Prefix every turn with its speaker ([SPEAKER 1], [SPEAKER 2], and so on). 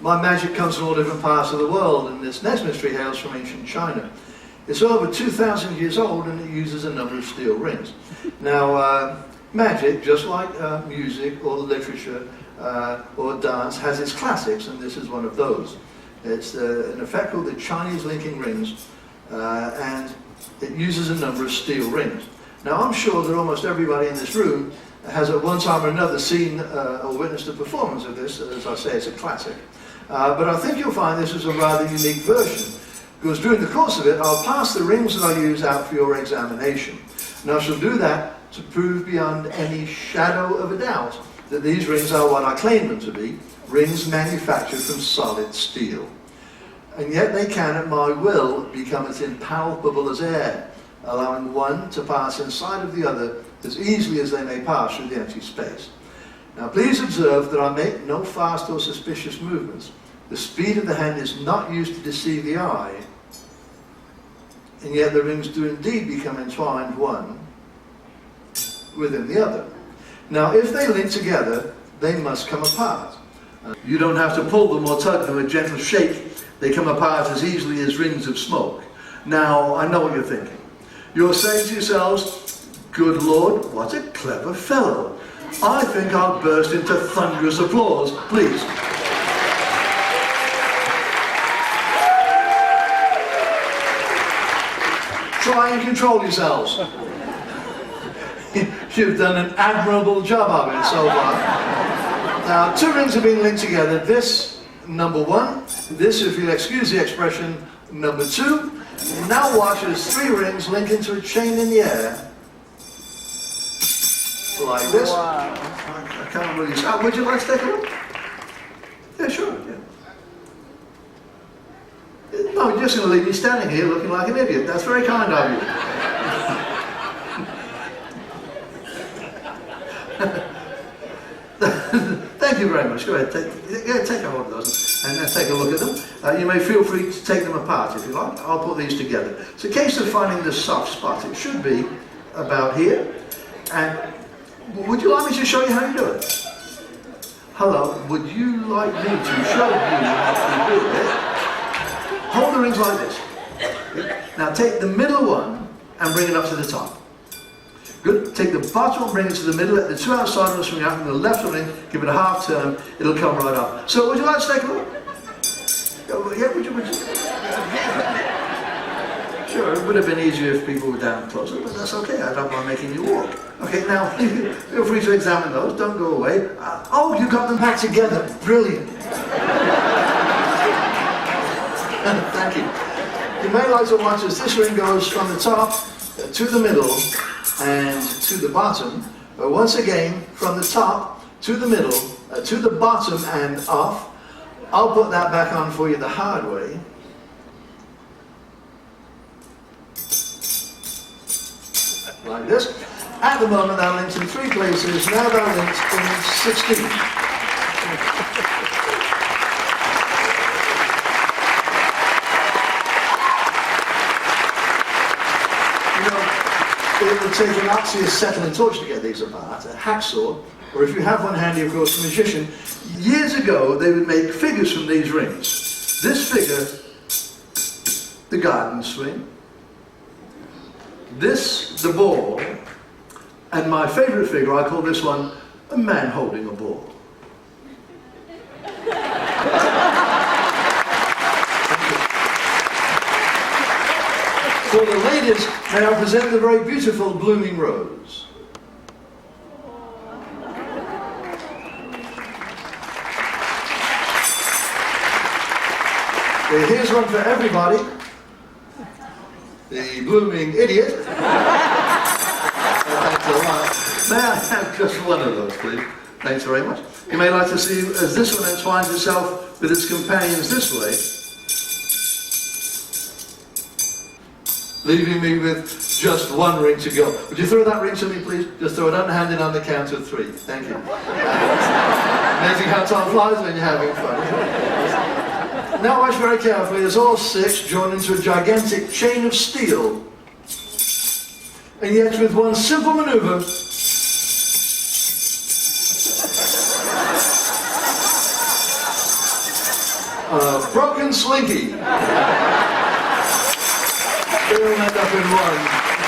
[SPEAKER 1] My magic comes from all different parts of the world, and this next mystery hails from ancient China. It's over 2,000 years old, and it uses a number of steel rings. Now, magic, just like music or literature or dance, has its classics, and this is one of those. It's an effect called the Chinese linking rings, and it uses a number of steel rings. Now, I'm sure that almost everybody in this room has at one time or another seen or witnessed a performance of this. As I say, it's a classic. But I think you'll find this is a rather unique version, because during the course of it, I'll pass the rings that I use out for your examination. And I shall do that to prove beyond any shadow of a doubt that these rings are what I claim them to be, rings manufactured from solid steel. And yet they can, at my will, become as impalpable as air, allowing one to pass inside of the other as easily as they may pass through the empty space. Now please observe that I make no fast or suspicious movements. The speed of the hand is not used to deceive the eye, and yet the rings do indeed become entwined one within the other. Now if they link together, they must come apart. You don't have to pull them or tug them, a gentle shake. They come apart as easily as rings of smoke. Now, I know what you're thinking. You're saying to yourselves, good Lord, what a clever fellow. I think I'll burst into thunderous applause, please. Try and control yourselves. You've done an admirable job of it so far. Now, two rings have been linked together. This, number one. This, if you'll excuse the expression, number two. Now watch as three rings link into a chain in the air. Like this. Wow. I can't really see. Would you like to take a look? Yeah, sure. Yeah. No, you're just going to leave me standing here looking like an idiot. That's very kind of you. Thank you very much. Go ahead, take a hold of those and take a look at them. You may feel free to take them apart if you like. I'll put these together. It's a case of finding the soft spot. It should be about here. And would you like me to show you how you do it? Hello, would you like me to show you how to do it? Hold the rings like this. Now take the middle one and bring it up to the top. Good. Take the bottom and bring it to the middle. Let the two outside ones swing out, and the left one in. Give it a half turn. It'll come right up. So, would you like to take a look? Yeah, would you? Sure. It would have been easier if people were down closer, but that's okay. I don't mind making you walk. Okay. Now, feel free to examine those. Don't go away. Oh, you got them back together. Brilliant. Thank you. You may like to watch as this ring goes from the top to the middle and to the bottom. Once again, from the top to the middle, to the bottom and off. I'll put that back on for you the hard way. Like this. At the moment they're linked in 3 places, now they're linked in 16. It would take an axe, a settle and torch to get these apart, a hacksaw, or if you have one handy, of course, a magician. Years ago, they would make figures from these rings. This figure, the garden swing. This, the ball. And my favourite figure, I call this one, a man holding a ball. For the ladies, may I present the very beautiful blooming rose. Here's one for everybody. The blooming idiot. Thanks a lot. May I have just one of those, please? Thanks very much. You may like to see as this one entwines itself with its companions this way, leaving me with just one ring to go. Would you throw that ring to me, please? Just throw it unhanded on the count of 3. Thank you. Amazing how time flies when you're having fun. Now watch very carefully. There's all 6 joined into a gigantic chain of steel. And yet with one simple maneuver, Broken Slinky. They all end up in one.